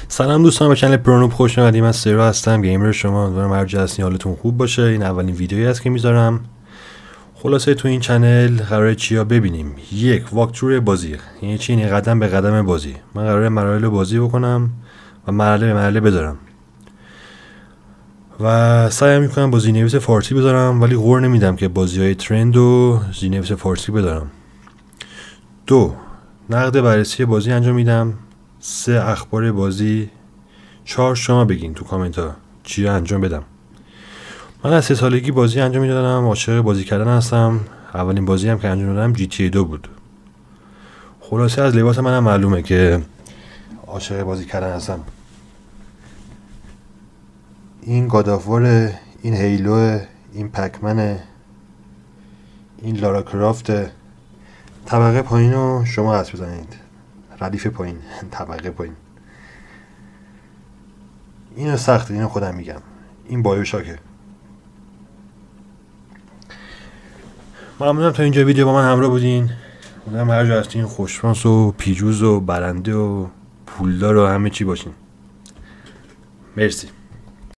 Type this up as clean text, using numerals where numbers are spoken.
سلام دوستان، به کانال پرونوب خوش اومدید. من سیرو هستم، گیمر شما. امیدوارم هر جا هستین حالتون خوب باشه. این اولین ویدیویی است که میذارم. خلاصه تو این چنل قراره چیا ببینیم؟ یک، واکتور بازی، یعنی چی؟ یعنی قدم به قدم بازی. من قراره مراحل بازی بکنم و مرحله به مرحله بدارم و سعی میکنم با زیرنویس فارسی بذارم، ولی غور نمیدم که بازی‌های ترند و زیرنویس فارسی بذارم. دو، نقد بررسی بازی انجام میدم. 3، اخبار بازی. 4، شما بگین تو کامنت ها چی انجام بدم. من از 3 سالگی بازی انجام میدادم، عاشق بازی کردن هستم. اولین بازی هم که انجام دادم GTA 2 بود. خلاصه از لباس منم معلومه که عاشق بازی کردن هستم. این گادافور، این هیلو، این پکمن، این لارا کرافت. طبقه پایین رو شما حدس بزنید، ردیف پایین طبقه پایین. اینو سخته، اینو خودم میگم. این بایوشاکه. ممنونم تا اینجا ویدیو با من همراه بودین. امیدوارم هر جا هستین خوششانس و پیروز و برنده و پولدار و همه چی باشین. مرسی.